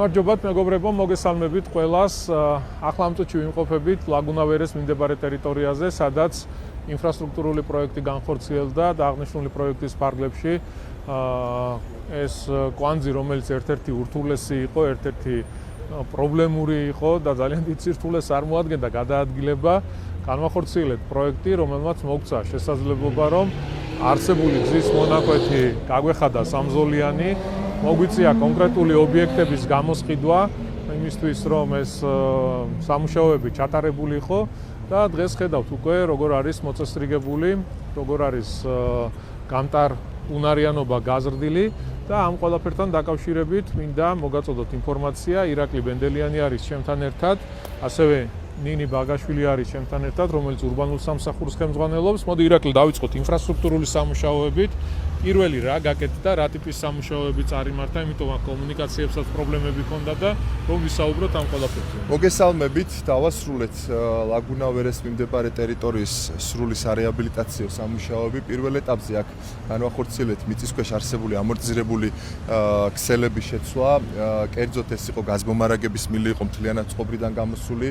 გამარჯობათ მეგობრებო, მოგესალმებით ყველას. ახლა ამ წუთში ვიმყოფებით ლაგუნავერეს მიმდებარე ტერიტორიაზე, სადაც ინფრასტრუქტურული პროექტი განხორციელდა და აღნიშნული პროექტის ფარგლებში ეს კვანძი, რომელიც ერთ-ერთი ურთულესი იყო, ერთ-ერთი პრობლემური იყო და ძალიან დიდ სირთულეს წარმოადგენდა გადაადგილება, განახორციელეთ პროექტი, რომელმაც მოგცა შესაძლებლობა, რომ არსებული გზის მონაკვეთი გაგვეხადა სამზოლიანი, მოგვიწია კონკრეტული ობიექტების გამოსყიდვა იმისთვის, რომ ეს სამუშაოები ჩატარებული იყო და დღეს ხედავთ უკვე როგორ არის მოწესრიგებული, როგორ არის გამტარუნარიანობა გაზრდილი და ამ ყველაფერთან დაკავშირებით მინდა მოგაწოდოთ ინფორმაცია. ირაკლი ბენდელიანი არის ჩემთან ერთად, ასევე ნინი ბაგაშვილი არის ჩემთან ერთად, რომელიც ურბანულ სამსახურს ხელმძღვანელობს. მოდი ირაკლი დავიწყოთ ინფრასტრუქტურული სამუშაოებით. პირველი რა გაკეთდა, რა ტიპის სამუშაოები წარიმართა, იმიტომ რომ კომუნიკაციებსაც პრობლემები ჰქონდა და რომ ვისაუბროთ ამ ყველაფერზე. მოგესალმებით, დავასრულეთ ლაგუნავერეს მიმდებარე ტერიტორიის სრული სარეაბილიტაციო სამუშაოები. პირველ ეტაპზე აქ განვახორციელეთ მიწისქვეშ არსებული ამორტიზირებული ქსელების შეცვლა. კერძოდ ეს იყო გაზმომარაგების მილი იყო მთლიანად წყობრიდან გამოსული,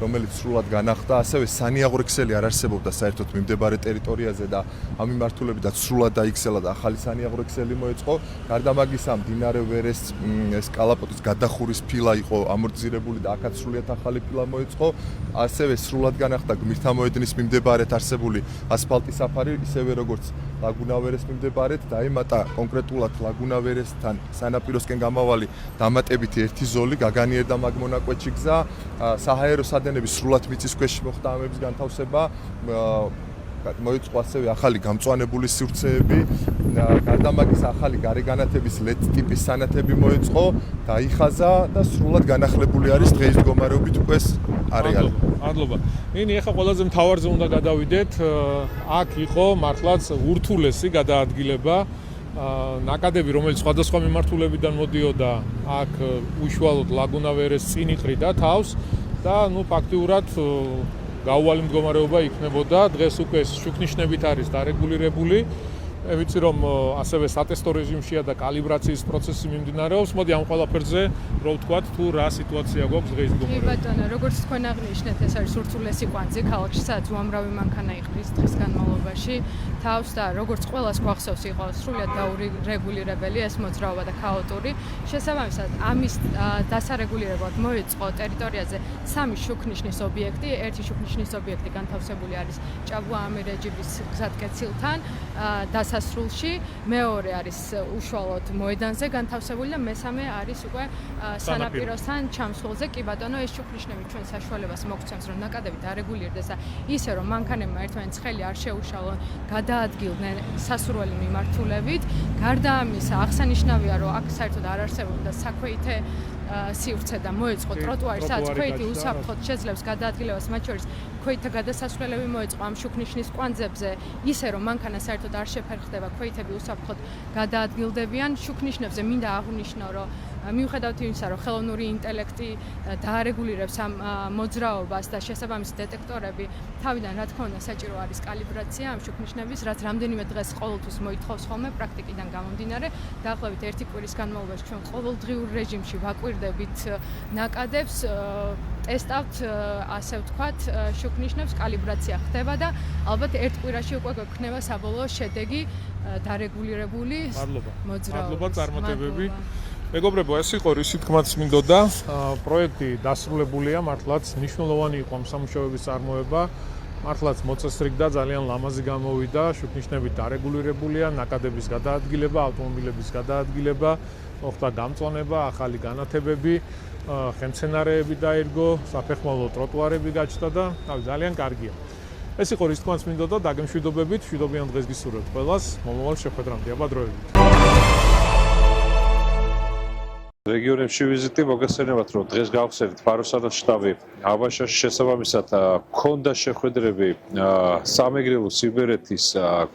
რომელიც სრულად განახდა. ასევე სანიაღვრე ქსელი არ არსებობდა საერთოდ მიმდებარე ტერიტორიაზე და ამ მიმართულებიდან სრულად დაიქცელა და ახალი სანიაღვრე ქსელი მოეწყო. გარდა მაგისა, მდინარე ვერეს ეს კალაპოტის გადახურის ფილა იყო ამორტიზირებული და აქაც სრულიად ახალი ფილა მოეწყო. ასევე სრულად განახდა გმირთამოედნის მიმდებარედ არსებული ასფალტის საფარი, ისევე როგორც ლაგუნავერეს მიმდებარედ დაემატა კონკრეტულად ლაგუნავერესთან სანაპიროსკენ გამავალი დამატებითი ერთი ზოლი, გაგანიერდა მაგ მონაკვეთში გზა, საჰაერო სადენების სრულად მიწისქვეშ მოხდამების განთავსება, მოიწყო ასევე ახალი გამწვანებული სივრცეები, გარდა მაგისა ახალი გარეგანათების LED ტიპის სანათები მოიწყო, დაიხაზა და სრულად განახლებული არის დღეის მდგომარეობით უკვე ეს არეალი. მადლობა. ნინი, ეხლა ყველაზე მთავარზე უნდა გადავიდეთ. აქ იყო მართლაც ურთულესი გადაადგილება. ნაკადები, რომელიც სხვადასხვა მიმართულებიდან მოდიოდა, აქ უშუალოდ ლაგუნავერეს წინ იყრიდა თავს და ფაქტიურად გაუვალი მდგომარეობა იქნებოდა. დღეს უკვე შუქნიშნებით არის დარეგულირებული. ვიცი რომ ასევე სატესტო რეჟიმშია და კალიბრაციის პროცესი მიმდინარეობს. მოდი ამ ყველაფერზე რო ვთქვათ, თუ რა სიტუაცია გვაქვს დღეს მდგომარეობა. კი ბატონო, როგორც თქვენ აღნიშნეთ, ეს არის ურთულესი კვანძი ქალაქში, სადაც უამრავი მანქანა იყრის დღის განმავლობაში. თავს და როგორც ყველას გვახსოვს, იყო სრულიად დაურეგულირებელი ეს მოძრაობა და ქაოტური. შესაბამისად, ამის დასარეგულირებლად მოიწყო ტერიტორიაზე 3 შუქნიშნის ობიექტი. ერთი შუქნიშნის ობიექტი განთავსებული არის ჭაბუა ამირეჯიბის გზატკეცილთან დასასრულში, მეორე არის უშუალოდ მოედანზე განთავსებული და მესამე არის უკვე სანაპიროსთან ჩამსხვილზე. კი ბატონო, ეს შუქნიშნები ჩვენ საშუალებას მოგცემს, რომ ნაკადები დარეგულირდეს და ისე რომ მანქანებმა ერთმანეთს ხელი არ შეუშალონ, გადაადგილდნენ სასურველი მიმართულებით. გარდა ამისა, აღსანიშნავია, რომ აქ საერთოდ არ არსებობდა საქვეითე სივრცე და მოეწყო ტროტუარი, სადაც ქვეითი უსაფრთხოდ შეძლებს გადაადგილებას, მათ შორის ქვეითთა გადასასვლელები მოეწყო ამ შუქნიშნის კვანძებზე, ისე რომ მანქანა საერთოდ არ შეფერხდება, ქვეითები უსაფრთხოდ გადაადგილდებიან. შუქნიშნებზე მინდა აღვნიშნო, რომ მიუხედავად იმისა, რომ ხელოვნური ინტელექტი დაარეგულირებს ამ მოძრაობას და შესაბამისი დეტექტორები, თავიდან რა თქმა უნდა საჭირო არის კალიბრაცია ამ შუქნიშნების, რაც რამდენიმე დღეს ყოველთვის მოითხოვს ხოლმე პრაქტიკიდან გამომდინარე. დაახლოებით 1 კვირის განმავლობაში ჩვენ ყოველდღიურ რეჟიმში ვაკვირდებით ნაკადებს, ტესტავთ, ასე ვთქვათ, შუქნიშნებს, კალიბრაცია ხდება და ალბათ 1 კვირაში უკვე გვექნება საბოლოო შედეგი დარეგულირებული მოძრაობის. მადლობა წარმატებები. მეგობრებო, ეს იყო რისი თქმაც მინდოდა. პროექტი დასრულებულია, მართლაც მნიშვნელოვანი იყო ამ სამუშაოების წარმოება. მართლაც მოწესრიგდა, ძალიან ლამაზი გამოვიდა, შუქნიშნები დარეგულირებულია, ნაკადების გადაადგილება, ავტომობილების გადაადგილება, მოხდა გამწვანება, ახალი განათებები, ხელმცენარეები დაირგო, საფეხმავლო ტროტუარები გაჩნდა და ძალიან კარგია. ეს იყო რის თქმაც მინდოდა, დაგემშვიდობებით, მშვიდობიან დღეს გისურვებთ ყველას, მომავალ შეხვედრამდე, აბადროებით. რეგიონებში ვიზიტი მოგესალმებით, რომ დღეს გავხსენეთ ფაროსანოს შტაბი აბაშაში შესაბამისად ქონდა შეხვედრები სამეგრელო, სიბერეთის,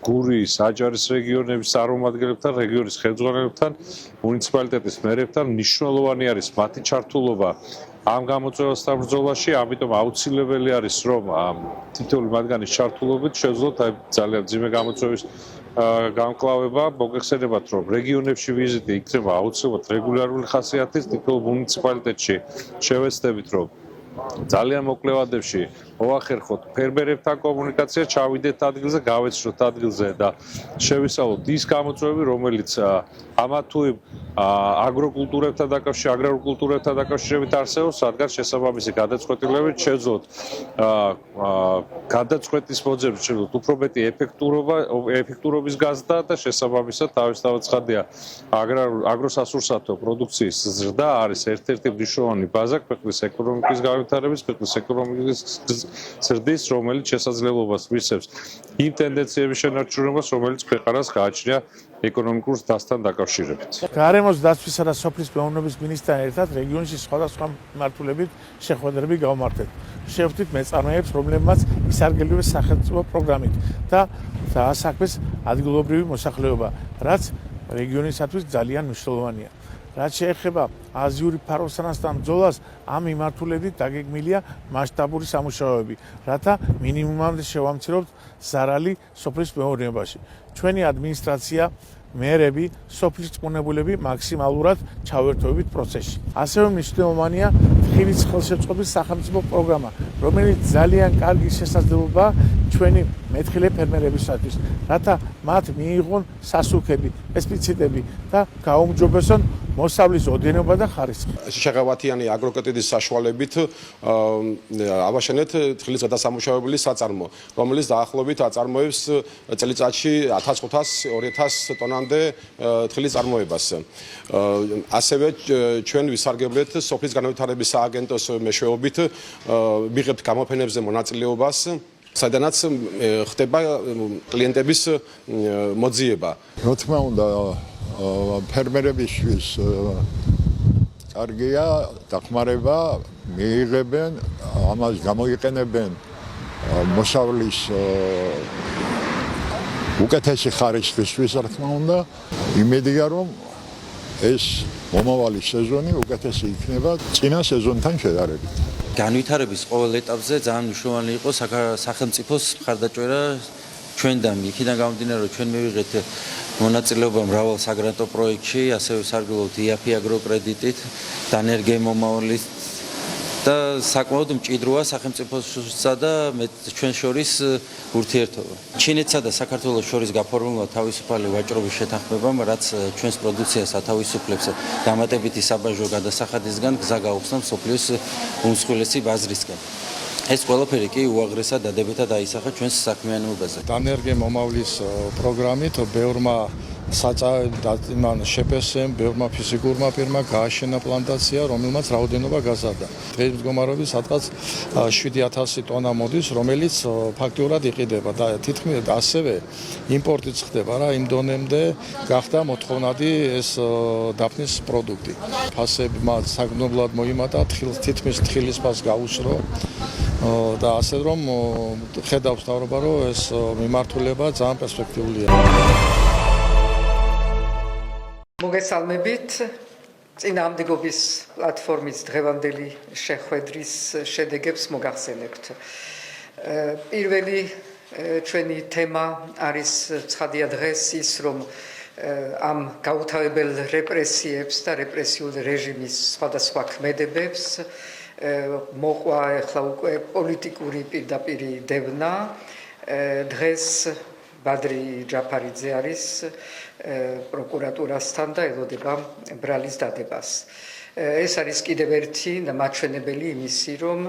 გურიის, აჯარის რეგიონების წარმომადგენლებთან, რეგიონის ხელმძღვანელებთან, მუნიციპალიტეტის მერებთან. მნიშვნელოვანი არის მათი ჩართულობა ამ გამოწვევასთან ბრძოლაში, ამიტომ აუცილებელი არის, რომ თითოეული მათგანის ჩართულობით შევძლოთ ძალიან მძიმე გამოწვევის გამკლავება, მოგეხსენებათ, რომ რეგიონებში ვიზიტი იქნება აუცილებლად რეგულარული ხასიათის, თითოეულ მუნიციპალიტეტში შევეცდებით, რომ ძალიან მოკლევადებში მოახერხოთ ფერმერებთან კომუნიკაცია, ჩავიდეთ ადგილზე, გავეცროთ ადგილზე და შევისწავლოთ ის გამოწვევები, რომელიც ამა თუ იმ აგროკულტურებთან დაკავშირებით, აგრარულ კულტურებთან დაკავშირებით არსებობს, რადგან შესაბამისი გადაწყვეტილებებით შევძლოთ გადაწყვეტის მოძებნით, შევძლოთ უფრო მეტი ეფექტურობის გაზრდა და შესაბამისად თავისთავად ცხადია აგროსასურსათო პროდუქციის ზრდა არის ერთ-ერთი მნიშვნელოვანი ბაზა ქვეყნის ეკონომიკის განვითარების, ქვეყნის ეკონომიკის ზრდის, რომელიც შესაძლებლობას მისცემს იმ ტენდენციების შენარჩუნებას, რომელიც ქვეყანას გააჩნია ეკონომიკურ ზრდასთან დაკავშირებით. გარემოს დაცვისა და სოფლის მეურნეობის მინისტრთან ერთად რეგიონში სხვადასხვა მიმართულებით შეხვედრები გავმართეთ. შევხვდით მეწარმეებს, რომლებმაც ისარგებლეს სახელმწიფო პროგრამით და დაასაქმეს ადგილობრივი მოსახლეობა, რაც რეგიონისათვის ძალიან მნიშვნელოვანია. რაც შეეხება აზიური ფაროსანასთან ბრძოლას, ამ მიმართულებით დაგეგმილია მასშტაბური სამუშაოები, რათა მინიმუმამდე შევამციროთ ზარალი სოფლის მეურნეობაში. ჩვენი ადმინისტრაცია, მერები, სოფლის წყუნებულები მაქსიმალურად ჩავერთვებით პროცესში. ასევე მნიშვნელოვანია ხილის ხელშეწყობის სახელმწიფო პროგრამა, რომელიც ძალიან კარგი შესაძლებლობაა ჩვენი მეთხილე ფერმერებისათვის, რათა მათ მიიღონ სასუქები, პესტიციდები და გაუმჯობესონ მოსავლის ოდენობა და ხარისხი. შეღავათიანი აგროკეტიდის საშუალებით ავაშენეთ თხილის გადასამუშავებელი საწარმო, რომელიც დაახლოებით აწარმოებს წელიწადში 1500-2000 ტონამდე თხილის წარმოებას. ასევე ჩვენ ვისარგებლეთ სოფლის განვითარების სააგენტოს მეშვეობით, მიღებთ გამოფენებზე მონაწილეობას, სადაც ხდება კლიენტების მოძიება. რა თქმა უნდა, ფერმერებისთვის კარგია დახმარება, მიიღებენ, ამას გამოიყენებენ მოსავლის უკეთესი ხარისხისთვის, რა თქმა უნდა, იმედია რომ ეს მომავალი სეზონი უკეთესი იქნება წინა სეზონთან შედარებით. განვითარების ყოველ ეტაპზე ძალიან მნიშვნელოვანი იყო სახელმწიფოს მხარდაჭერა ჩვენთან, იქიდან გამომდინარე, რომ ჩვენ მივიღეთ მონაწილეობა მრავალ საგრანტო პროექტში, ასევე სარგებლობთ IAFI აგროკრედიტით, დანერგე მომავლის და საკმაოდ მჭიდროა სახელმწიფოსა და ჩვენ შორის ურთიერთობა. ჩინეთსა და საქართველოს შორის გაფორმებულა თავისუფალი ვაჭრობის შეთანხმებამ, რაც ჩვენს პროდუქციას ათავისუფლებს დამატებითი საბაჟო გადასახადისგან, გზა გაუხსნა მსოფლიოს უმსხვილესი ბაზრისკენ. ეს ყველაფერი კი უაღრესად დადებითად დაისახა ჩვენს საქმიანობაზე. დანერგე მომავლის პროგრამით ბევრმა იმან შეპესემ, ბევრმა ფიზიკურმა პირმა გააშენა პლანტაცია, რომელმაც რაოდენობა გაზარდა. დღეს მდგომარეობით სადღაც 7000 ტონა მოდის, რომელიც ფაქტიურად იყიდება და თითქმის ასევე იმპორტიც ხდება რა, იმ დონემდე გახდა მოთხოვნადი ეს დაფნის პროდუქტი. ფასებმა საგნობლად მოიმატა, თითქმის თხილის ფასს გაუსრო და ასე რომ ხედავს თავრობა, რომ ეს მიმართულება ძალიან პერსპექტიულია. მოგესალმებით. წინააღმდეგობის პლატფორმის დღევანდელი შეხვედრის შედეგებს მოგახსენებთ. პირველი ჩვენი თემა არის ცხადია დღეს ის, რომ ამ გაუთავებელ რეპრესიებს და რეპრესიულ რეჟიმის სხვადასხვა ქმედებებს მოყვა ახლა უკვე პოლიტიკური პირდაპირი დევნა. დღეს ბადრი ჯაფარიძე არის პროკურატურასთან და ელოდება ბრალის დადებას. ეს არის კიდევ ერთი მაჩვენებელი იმისი, რომ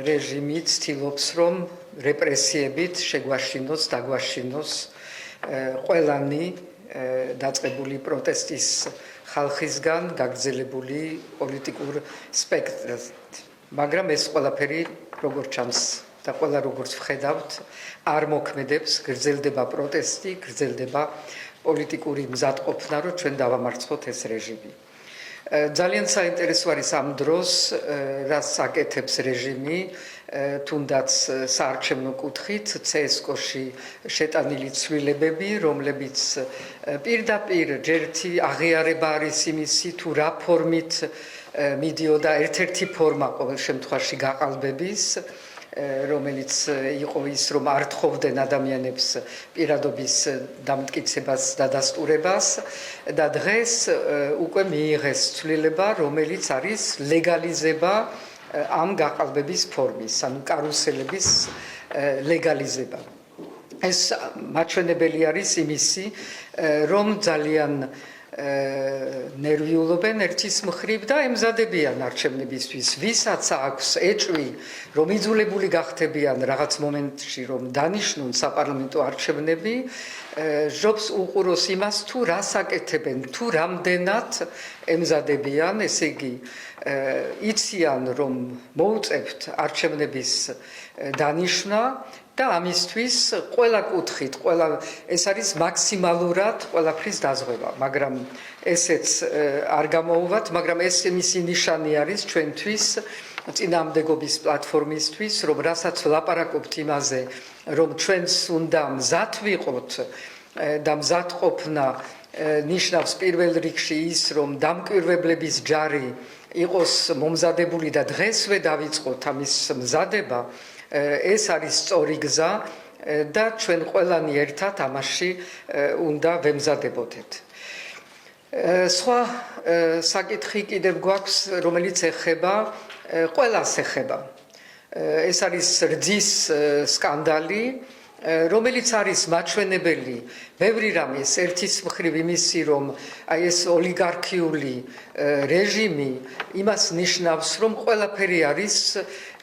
რეჟიმი ცდილობს, რომ რეპრესიებით შეგვაშინოს, დაგვაშინოს ყველანი დაწყებული პროტესტის ხალხისგან გაგრძელებული პოლიტიკურ სპექტრით. მაგრამ ეს ყველაფერი როგორც ჩანს და ყველა როგორც ვხედავთ, არ მოქმედებს, გრძელდება პროტესტი, გრძელდება პოლიტიკური მზადყოფნა, რომ ჩვენ დავამარცხოთ ეს რეჟიმი. ძალიან საინტერესო არის ამ დროს, რას აკეთებს რეჟიმი, თუნდაც საარჩევნო კუთხით, CSKO-ში შეტანილი ცვლილებები, რომლებიც პირდაპირ ჯერთი აღიარება არის იმისი, თუ რა ფორმით მიდიოდა ერთ-ერთი ფორმა ყოველ შემთხვევაში გაყალბების, რომელიც იყო ის, რომ არ თხოვდნენ ადამიანებს პირადობის დამტკიცებას და დასტურებას და დღეს უკვე მიიღეს ცვლილება, რომელიც არის ლეგალიზება ამ გაყალბების ფორმის, ანუ კარუსელების ლეგალიზება. ეს მაჩვენებელი არის იმისი, რომ ძალიან ნერვიულობენ ერთის მხრივ და ემზადებიან არჩევნებისთვის, ვისაც აქვს ეჭვი, რომ იძულებული გახდებიან რაღაც მომენტში, რომ დანიშნուն საპარლამენტო არჩევნები, ჟობს უყუროს იმას, თუ რას აკეთებენ, თუ რამდენად ემზადებიან, ესე იგი, იციან, რომ მოუწევთ არჩევნების დანიშნა და ამისთვის ყველა კუთხით, ეს არის მაქსიმალურად ყველაფრის დაზღვევა, მაგრამ ესეც არ გამოუვათ, მაგრამ ეს მისი ნიშანი არის ჩვენთვის წინააღმდეგობის პლატფორმისთვის, რომ რასაც ვლაპარაკობთ იმაზე, რომ ჩვენს უნდა მზად ვიყოთ და მზადყოფნა ნიშნავს პირველ რიგში ის, რომ დამკვირვებლების ჯარი იყოს მომზადებული და დღესვე დავიწყოთ ამის მზადება, ეს არის სწორი გზა და ჩვენ ყველანი ერთად ამაში უნდა ვემზადებოდეთ. სხვა საკითხი კიდევ გვაქვს, რომელიც ეხება ყველას ეხება. ეს არის რძის სკანდალი, რომელიც არის მაჩვენებელი ბევრი რამის, ერთის მხრივ იმისი, რომ აი ეს ოლიგარქიული რეჟიმი იმას ნიშნავს, რომ ყველაფერი არის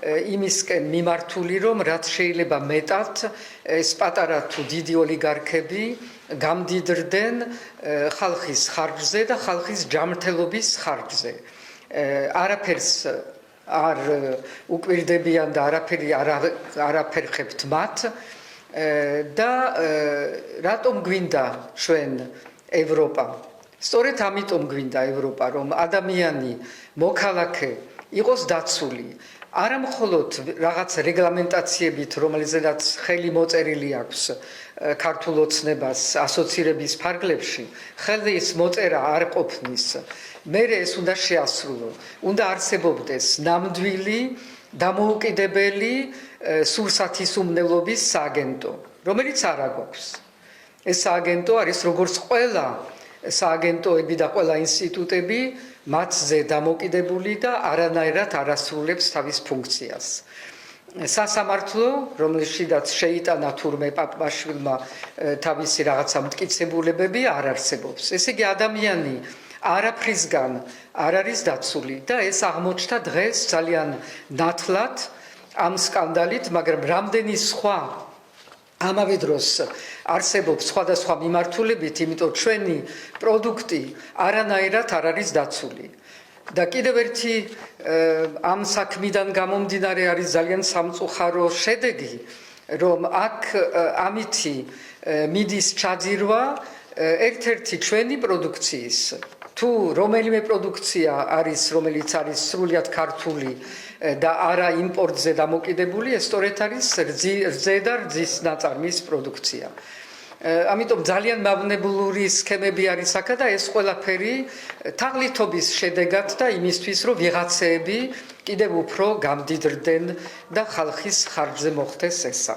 იმისკენ მიმართული, რომ რაც შეიძლება მეტად ეს პატარა თუ დიდი ოლიგარქები გამდიდრდნენ ხალხის ხარჯზე და ხალხის ჯანმრთელობის ხარჯზე. არაფერს არ უკვირდებიან და არაფერ ხებთ მათ და რატომ გვინდა ჩვენ ევროპა? სწორედ ამიტომ გვინდა ევროპა, რომ ადამიანი, მოქალაქე იყოს დაცული. არა მხოლოდ რაღაც რეგლამენტაციებით, რომელზედაც ხელი მოწერილი აქვს ქართულ ოცნებას ასოცირების ფარგლებში, ხელი ის მოწერა არ ყოფნის. მერე ეს უნდა შეასრულო. უნდა არსებობდეს ნამდვილი, დამოუკიდებელი სურსათისმმნელობის სააგენტო, რომელიც არ აგვაქვს. ეს სააგენტო არის როგორც ყველა სააგენტოები და ყველა ინსტიტუტები მათზე დამოკიდებული და არანაირად არ ასრულებს თავის ფუნქციას. სასამართლო, რომელშიდაც შეიტანა თურმე პაპმაშვილმა თავისი რაღაცა მტკიცებულებები, არ არსებობს. ესე იგი, ადამიანი არაფრისგან არ არის დაცული და ეს აღმოჩნდა დღეს ძალიან ნათლად ამ სკანდალით, მაგრამ რამდენი სხვა ამავე დროს არსებობს სხვადასხვა მიმართულებით, იმიტომ ჩვენი პროდუქტი არანაირად არ არის დაცული. და კიდევ ერთი ამ საქმიდან გამომდინარე არის ძალიან სამწუხარო შედეგი, რომ აქ ამითი მიდის ჩაძირვა ერთ-ერთი ჩვენი პროდუქციის. თუ რომელიმე პროდუქცია არის, რომელიც არის სრულიად ქართული და არა იმპორტზე დამოკიდებული, ეს სწორედ არის რძე და რძის ნაწარმის პროდუქცია. ამიტომ ძალიან მავნებლური სქემები არის აქა და ეს ყველაფერი თაღლითობის შედეგად და იმისთვის, რომ ვიღაცეები კიდევ უფრო გამდიდრდნენ და ხალხის ხარჯზე მოხდეს ესა.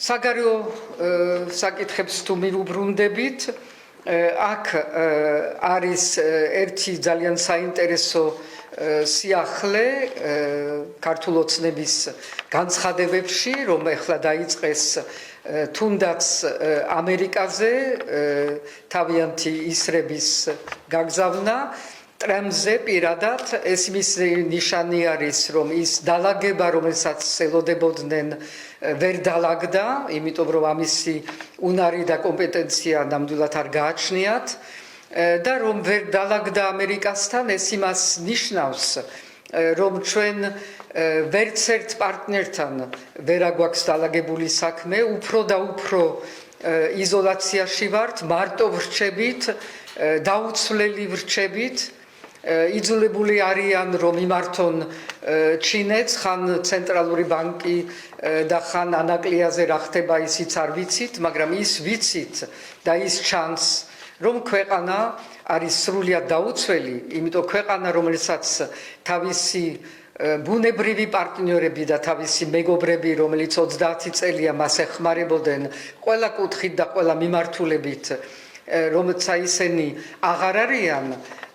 საგარეო საკითხებს თუ მივუბრუნდებით, აქ არის ერთი ძალიან საინტერესო სიახლე ქართულ ოცნების განცხადებებში, რომ ეხლა დაიწყეს თუნდაც ამერიკაზე თავიანთი ისრების გაგზავნა ტრამზე პირადად. ეს მის ნიშანი არის, რომ ის დალაგება, რომელსაც ელოდებოდნენ, ვერ დალაგდა, იმიტომ რომ ამისი უნარი და კომპეტენცია ნამდვილად არ გააჩნიათ და რომ ვერ დალაგდა ამერიკასთან, ეს იმას ნიშნავს, რომ ჩვენ ვერც ერთ პარტნიორთან ვერ აგვაქვს დალაგებული საქმე, უფრო და უფრო იზოლაციაში ვართ, მარტო ვრჩებით, დაუცვლელი ვრჩებით. იძულებული არიან, რომ იმართონ ჩინეთს, ხან ცენტრალური ბანკი და ხან ანაკლიაზე რა ხდება, ისიც არ ვიცით, მაგრამ ის ვიცით და ის ჩანს, რომ ქვეყანა არის სრულიად დაუცველი, იმიტომ ქვეყანა, რომელსაც თავისი ბუნებრივი პარტნიორები და თავისი მეგობრები, რომელიც 30 წელია მას ეხმარებოდნენ ყველა კუთხით და ყველა მიმართულებით, რომელცა ისინი აღარ არიან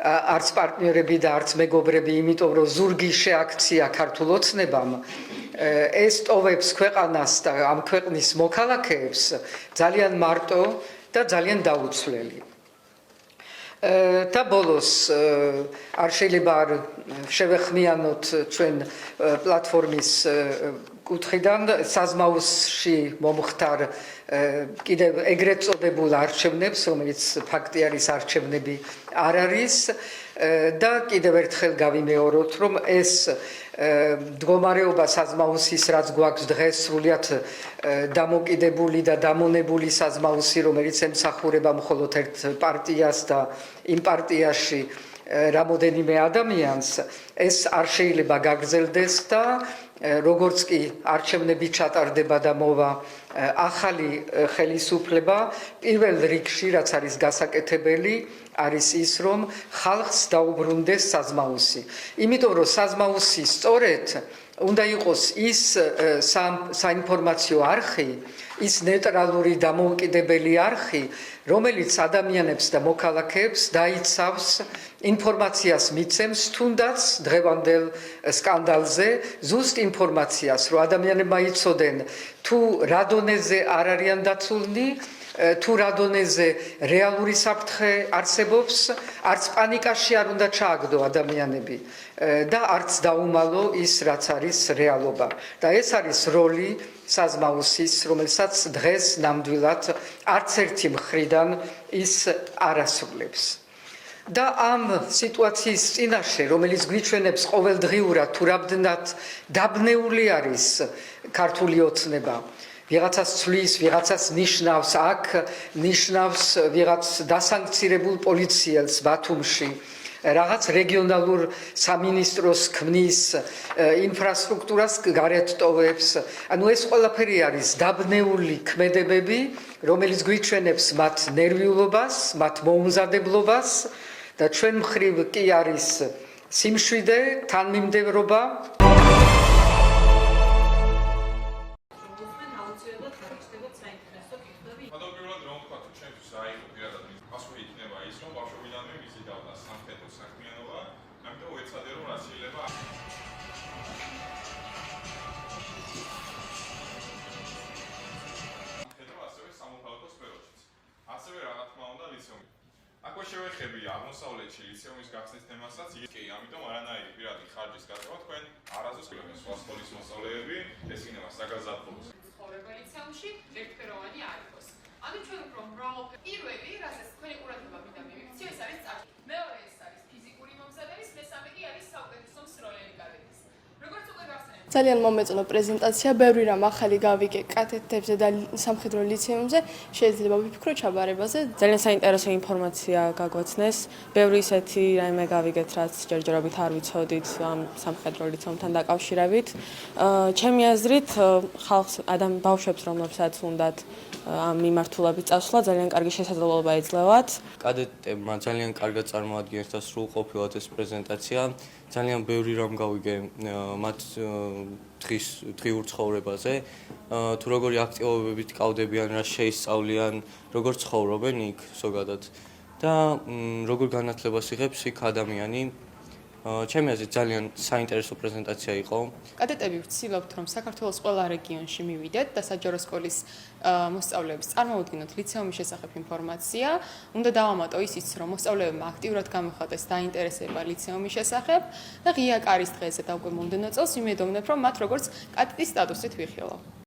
არც პარტნიორები და არც მეგობრები, იმიტომ რომ ზურგი შეაქცია ქართულ ოცნებამ, ეს ტოვებს ქვეყანას და ამ ქვეყნის მოქალაქეებს ძალიან მარტო და ძალიან დაუცვლელი. და ბოლოს არ შეიძლება არ შევეხმიანოთ ჩვენ პლატფორმის კუთხიდან საზმაუსში მომხდარ კიდევ ეგრეთ წოდებულ არჩევნებს, რომელიც ფაქტი არის არჩევნები არ არის და კიდევ ერთხელ გავიმეოროთ, რომ ეს მდგომარეობა საზმაუსის, რაც გვაქვს დღეს, სრულიად დამოკიდებული და დამონებული საზმაუსი, რომელიც ემსახურება მხოლოდ ერთ პარტიას და იმ პარტიაში რამოდენიმე ადამიანს, ეს არ შეიძლება გაგრძელდეს და როგორც კი არჩევნები ჩატარდება და მოვა ახალი ხელისუფლება, პირველ რიგში, რაც არის გასაკეთებელი, არის ის, რომ ხალხს დაუბრუნდეს საზმაუსი. იმიტომ რომ საზმაუსი სწორედ უნდა იყოს ის საინფორმაციო არხი, ის ნეიტრალური დამოუკიდებელი არხი, რომელიც ადამიანებს და მოქალაქეებს დაიცავს, ინფორმაციას მიცემს, თუნდაც დღევანდელ სკანდალზე, ზუსტ ინფორმაციას, რომ ადამიანებმა იცოდნენ, თუ რა დონეზე არ არიან დაცულნი, თუ რა დონეზე რეალური საფრთხე არსებობს, არც პანიკაში არ უნდა ჩააგდო ადამიანები და არც დაუმალო ის, რაც არის რეალობა. და ეს არის როლი საზმაუსის, რომელსაც დღეს ნამდვილად არც ერთი მხრიდან ის არ ასრულებს. და ამ სიტუაციის წინაშე, რომელიც გვიჩვენებს ყოველდღიურად, თუ რამდენად დაბნეული არის ქართული ოცნება, ვიღაცას ცვლის, ვიღაცას ნიშნავს, აქ ნიშნავს ვიღაც დასანქცირებულ პოლიციელს ბათუმში, რაღაც რეგიონალურ სამინისტროს ქმნის, ინფრასტრუქტურას გარეთ ტოვებს. ანუ ეს ყველაფერი არის დაბნეული ქმედებები, რომელიც გვიჩვენებს მათ ნერვიულობას, მათ მოუმზადებლობას და ჩვენ მხრივ კი არის სიმშვიდე, თანმიმდევრობა. აქვე შევეხები აღმოსავლეთში ლიცეუმის გახსნის თემასაც. კი, ამიტომ არანაირი პირადი ხარჯის გაწევა თქვენ არასდროს სხვა სკოლის მოსწავლეები ეს იქნება საგაზაფხულო. ცხოვრება ლიცეუმში ერთფეროვანი არ იყოს. ამიტომ ჩვენ უფრო მრავალ პირველი, რასაც თქვენი ყურადღება მინდა მივიქციო, ეს არის წარსული. მეორე ეს არის ფიზიკური მომზადების, მესამე კი არის საუკეთესო მსროლელი გადადის. როგორც უკვე გახსენეთ, ძალიან მომეწონა პრეზენტაცია, ბევრი რამ ახალი გავიგე კათედრებზე და სამხედრო ლიცეუმზე, შეიძლება ვიფიქრო ჩაბარებაზე. ძალიან საინტერესო ინფორმაცია გაგვაცნეს. ბევრი ისეთი რაიმე გავიგეთ, რაც ჯერჯერობით არ ვიცოდით ამ სამხედრო ლიცეუმთან დაკავშირებით. ჩემი აზრით, ხალხს, ბავშვებს, რომლებსაც უნდათ ამ მიმართულებით წასვლა, ძალიან კარგი შესაძლებლობა ეძლევათ. კადეტებმა ძალიან კარგად წარმოადგენს და სრულყოფილად ეს პრეზენტაცია. ძალიან ბევრი რამ გავიგე მათ დღიურ ცხოვრებაზე, თუ როგორი აქტივობებით კავდებიან, რა შეისწავლიან, როგორ ცხოვრობენ იქ ზოგადად და როგორ განათლებას იღებს იქ ადამიანი. ჩემი აზრით ძალიან საინტერესო პრეზენტაცია იყო. კადეტები ვცდილობთ, რომ საქართველოს ყველა რეგიონში მივიდეთ და საჯარო სკოლის მოსწავლეებს წარმოუდგინოთ ლიცეუმის შესახებ ინფორმაცია. უნდა დავამატო ისიც, რომ მოსწავლეებმა აქტიურად გამოხატეს დაინტერესება ლიცეუმის შესახებ და ღია კარის დღეზე და უკვე მომდევნო წელს ვიმედოვნებ, რომ მათ როგორც კადეტის სტატუსით ვიხილავ.